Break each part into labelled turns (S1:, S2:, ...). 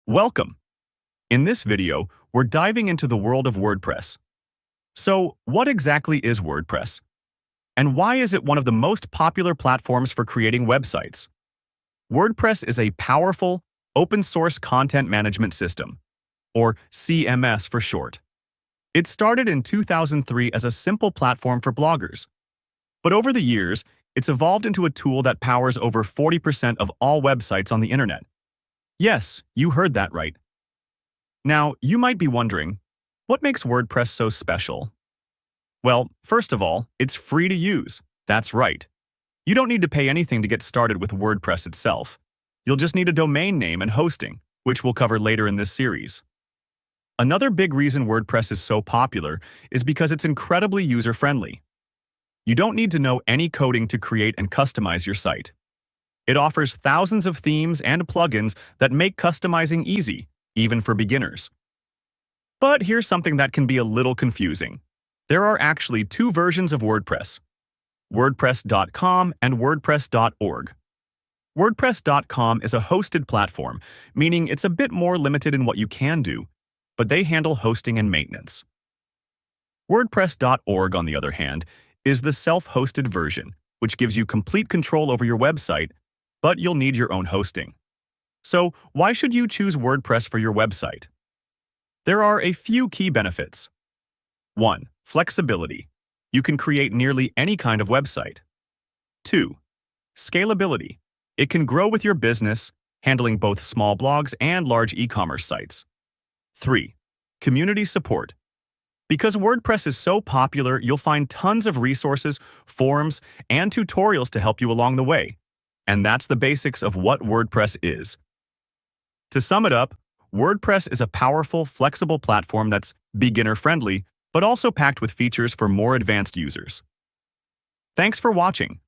S1: Welcome! In this video, we're diving into the world of WordPress. So, what exactly is WordPress? And why is it one of the most popular platforms for creating websites? WordPress is a powerful, open-source content management system, or CMS for short. It started in 2003 as a simple platform for bloggers. But over the years, it's evolved into a tool that powers over 40% of all websites on the internet. Yes, you heard that right. Now, you might be wondering, what makes WordPress so special? Well, first of all, it's free to use. That's right. You don't need to pay anything to get started with WordPress itself. You'll just need a domain name and hosting, which we'll cover later in this series. Another big reason WordPress is so popular is because it's incredibly user-friendly. You don't need to know any coding to create and customize your site. It offers thousands of themes and plugins that make customizing easy, even for beginners. But here's something that can be a little confusing. There are actually two versions of WordPress: WordPress.com and WordPress.org. WordPress.com is a hosted platform, meaning it's a bit more limited in what you can do, but they handle hosting and maintenance. WordPress.org, on the other hand, is the self-hosted version, which gives you complete control over your website, but you'll need your own hosting. So, why should you choose WordPress for your website? There are a few key benefits. 1. Flexibility. You can create nearly any kind of website. 2. Scalability. It can grow with your business, handling both small blogs and large e-commerce sites. 3. Community support. Because WordPress is so popular, you'll find tons of resources, forums, and tutorials to help you along the way. And that's the basics of what WordPress is. To sum it up, WordPress is a powerful, flexible platform that's beginner-friendly, but also packed with features for more advanced users. Thanks for watching.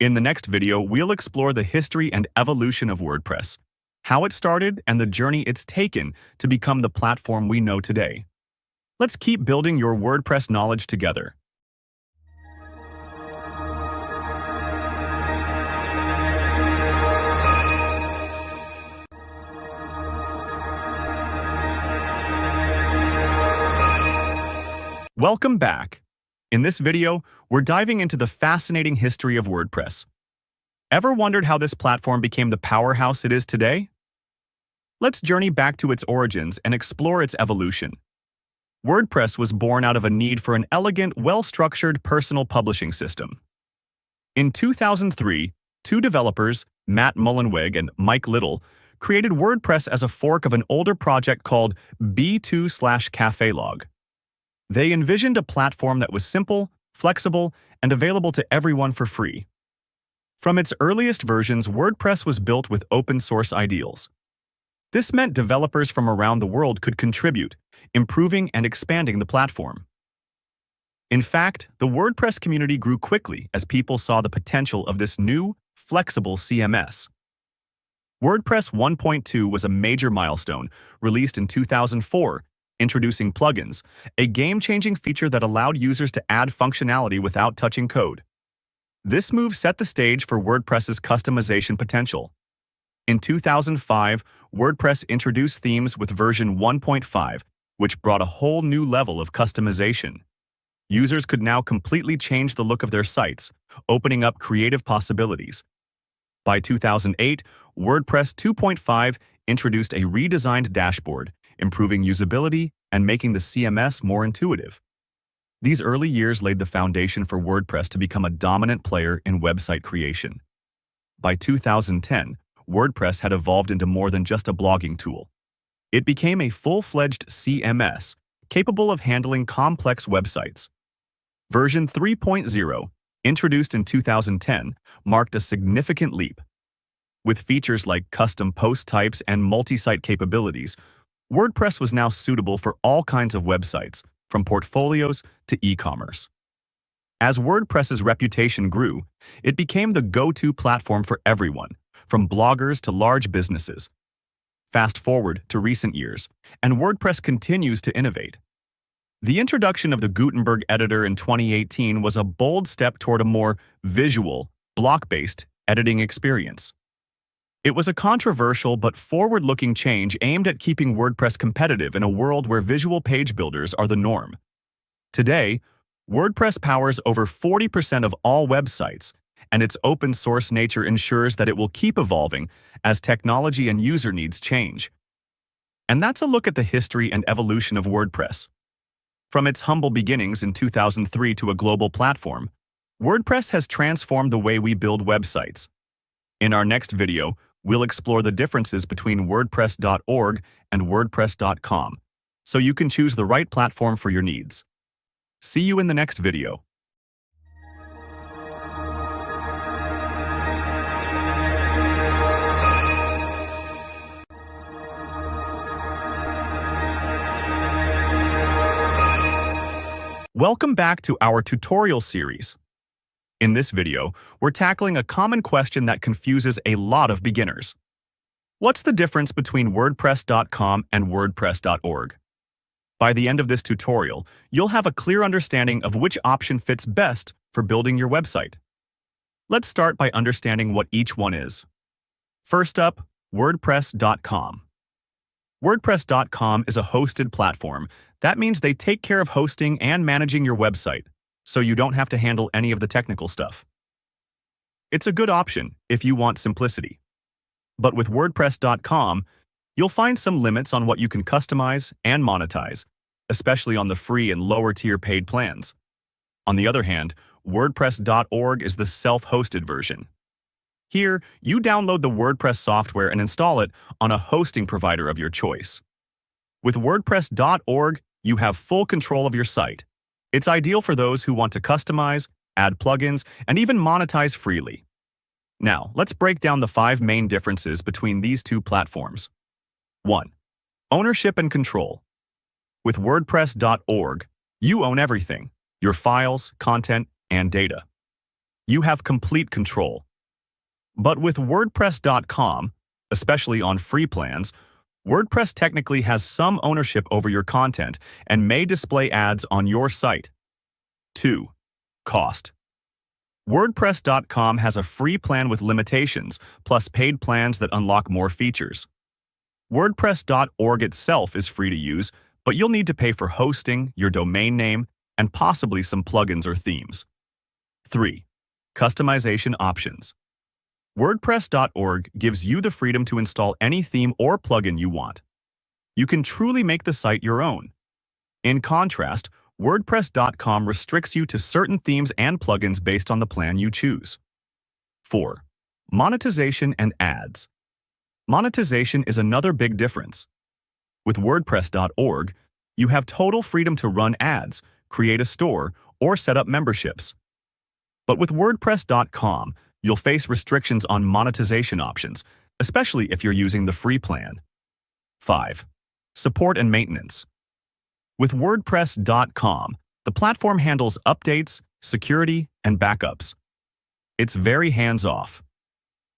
S1: In the next video, we'll explore the history and evolution of WordPress, how it started, and the journey it's taken to become the platform we know today. Let's keep building your WordPress knowledge together. Welcome back. In this video, we're diving into the fascinating history of WordPress. Ever wondered how this platform became the powerhouse it is today? Let's journey back to its origins and explore its evolution. WordPress was born out of a need for an elegant, well-structured personal publishing system. In 2003, two developers, Matt Mullenweg and Mike Little, created WordPress as a fork of an older project called B2/Cafelog. They envisioned a platform that was simple, flexible, and available to everyone for free. From its earliest versions, WordPress was built with open-source ideals. This meant developers from around the world could contribute, improving and expanding the platform. In fact, the WordPress community grew quickly as people saw the potential of this new, flexible CMS. WordPress 1.2 was a major milestone, released in 2004, introducing plugins, a game-changing feature that allowed users to add functionality without touching code. This move set the stage for WordPress's customization potential. In 2005, WordPress introduced themes with version 1.5, which brought a whole new level of customization. Users could now completely change the look of their sites, opening up creative possibilities. By 2008, WordPress 2.5 introduced a redesigned dashboard, improving usability and making the CMS more intuitive. These early years laid the foundation for WordPress to become a dominant player in website creation. By 2010, WordPress had evolved into more than just a blogging tool. It became a full-fledged CMS, capable of handling complex websites. Version 3.0, introduced in 2010, marked a significant leap. With features like custom post types and multi-site capabilities, WordPress was now suitable for all kinds of websites, from portfolios to e-commerce. As WordPress's reputation grew, it became the go-to platform for everyone, from bloggers to large businesses. Fast forward to recent years, and WordPress continues to innovate. The introduction of the Gutenberg editor in 2018 was a bold step toward a more visual, block-based editing experience. It was a controversial but forward-looking change aimed at keeping WordPress competitive in a world where visual page builders are the norm. Today, WordPress powers over 40% of all websites, and its open-source nature ensures that it will keep evolving as technology and user needs change. And that's a look at the history and evolution of WordPress. From its humble beginnings in 2003 to a global platform, WordPress has transformed the way we build websites. In our next video, we'll explore the differences between WordPress.org and WordPress.com, so you can choose the right platform for your needs. See you in the next video. Welcome back to our tutorial series. In this video, we're tackling a common question that confuses a lot of beginners. What's the difference between WordPress.com and WordPress.org? By the end of this tutorial, you'll have a clear understanding of which option fits best for building your website. Let's start by understanding what each one is. First up, WordPress.com. WordPress.com is a hosted platform. That means they take care of hosting and managing your website, so you don't have to handle any of the technical stuff. It's a good option if you want simplicity. But with WordPress.com, you'll find some limits on what you can customize and monetize, especially on the free and lower-tier paid plans. On the other hand, WordPress.org is the self-hosted version. Here, you download the WordPress software and install it on a hosting provider of your choice. With WordPress.org, you have full control of your site. It's ideal for those who want to customize, add plugins, and even monetize freely. Now, let's break down the 5 main differences between these two platforms. 1. Ownership and control. With WordPress.org, you own everything: your files, content, and data. You have complete control. But with WordPress.com, especially on free plans, WordPress technically has some ownership over your content and may display ads on your site. 2. Cost. WordPress.com has a free plan with limitations, plus paid plans that unlock more features. WordPress.org itself is free to use, but you'll need to pay for hosting, your domain name, and possibly some plugins or themes. 3. Customization options. WordPress.org gives you the freedom to install any theme or plugin you want. You can truly make the site your own. In contrast, WordPress.com restricts you to certain themes and plugins based on the plan you choose. 4. Monetization and ads. Monetization is another big difference. With WordPress.org, you have total freedom to run ads, create a store, or set up memberships. But with WordPress.com, you'll face restrictions on monetization options, especially if you're using the free plan. 5. Support and maintenance. With WordPress.com, the platform handles updates, security, and backups. It's very hands-off.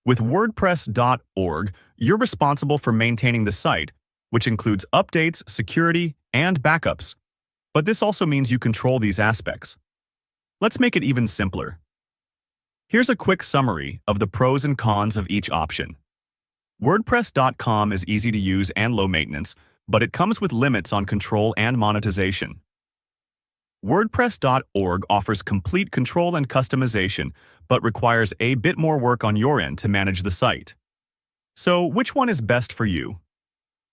S1: With WordPress.org, you're responsible for maintaining the site, which includes updates, security, and backups. But this also means you control these aspects. Let's make it even simpler. Here's a quick summary of the pros and cons of each option. WordPress.com is easy to use and low maintenance, but it comes with limits on control and monetization. WordPress.org offers complete control and customization, but requires a bit more work on your end to manage the site. So, which one is best for you?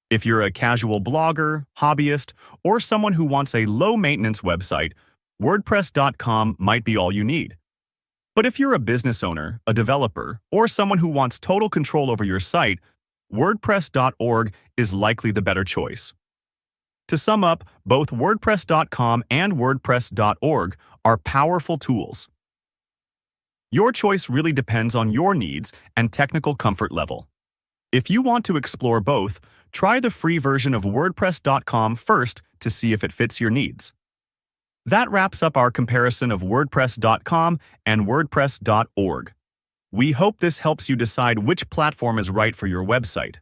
S1: If you're a casual blogger, hobbyist, or someone who wants a low-maintenance website, WordPress.com might be all you need. But if you're a business owner, a developer, or someone who wants total control over your site, WordPress.org is likely the better choice. To sum up, both WordPress.com and WordPress.org are powerful tools. Your choice really depends on your needs and technical comfort level. If you want to explore both, try the free version of WordPress.com first to see if it fits your needs. That wraps up our comparison of WordPress.com and WordPress.org. We hope this helps you decide which platform is right for your website.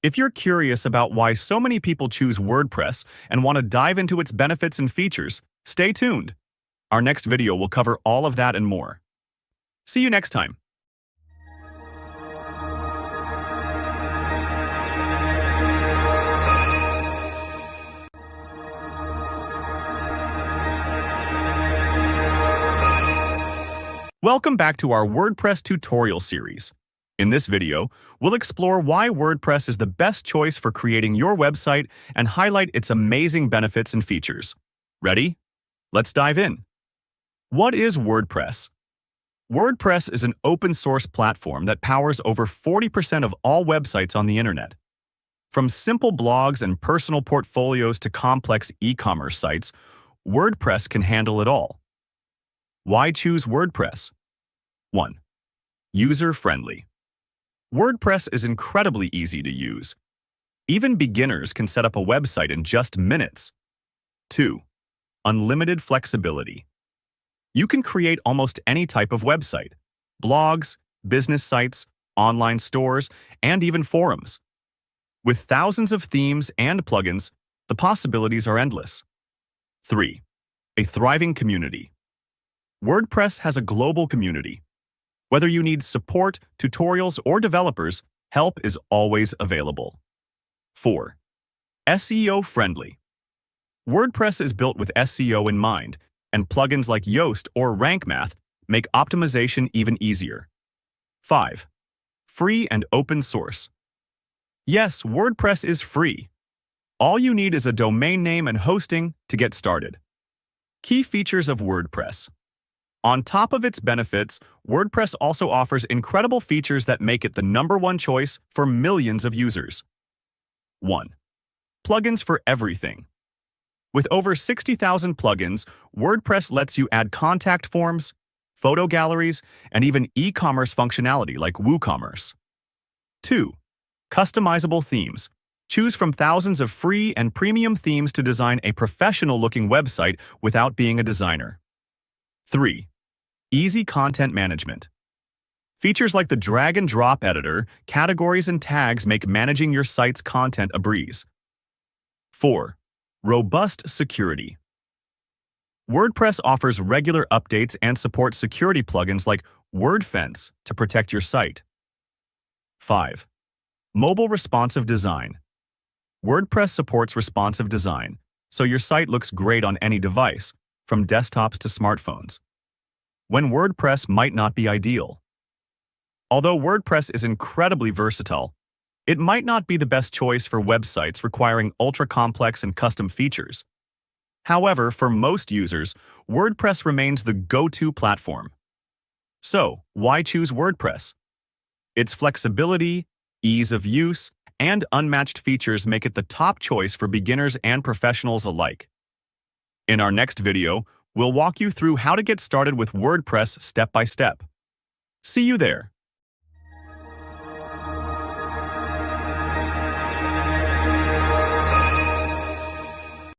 S1: If you're curious about why so many people choose WordPress and want to dive into its benefits and features, stay tuned. Our next video will cover all of that and more. See you next time. Welcome back to our WordPress tutorial series. In this video, we'll explore why WordPress is the best choice for creating your website and highlight its amazing benefits and features. Ready? Let's dive in. What is WordPress? WordPress is an open-source platform that powers over 40% of all websites on the internet. From simple blogs and personal portfolios to complex e-commerce sites, WordPress can handle it all. Why choose WordPress? 1. User-friendly. WordPress is incredibly easy to use. Even beginners can set up a website in just minutes. 2. Unlimited flexibility. You can create almost any type of website: blogs, business sites, online stores, and even forums. With thousands of themes and plugins, the possibilities are endless. 3. A thriving community. WordPress has a global community. Whether you need support, tutorials, or developers, help is always available. 4. SEO-friendly. WordPress is built with SEO in mind, and plugins like Yoast or Rank Math make optimization even easier. 5. Free and open source. Yes, WordPress is free. All you need is a domain name and hosting to get started. Key features of WordPress. On top of its benefits, WordPress also offers incredible features that make it the #1 choice for millions of users. 1. Plugins for everything. With over 60,000 plugins, WordPress lets you add contact forms, photo galleries, and even e-commerce functionality like WooCommerce. 2. Customizable themes. Choose from thousands of free and premium themes to design a professional-looking website without being a designer. 3. Easy content management. Features like the drag-and-drop editor, categories, and tags make managing your site's content a breeze. 4. Robust security. WordPress offers regular updates and supports security plugins like WordFence to protect your site. 5. Mobile responsive design. WordPress supports responsive design, so your site looks great on any device, from desktops to smartphones. When WordPress might not be ideal. Although WordPress is incredibly versatile, it might not be the best choice for websites requiring ultra-complex and custom features. However, for most users, WordPress remains the go-to platform. So, why choose WordPress? Its flexibility, ease of use, and unmatched features make it the top choice for beginners and professionals alike. In our next video, we'll walk you through how to get started with WordPress step by step. See you there.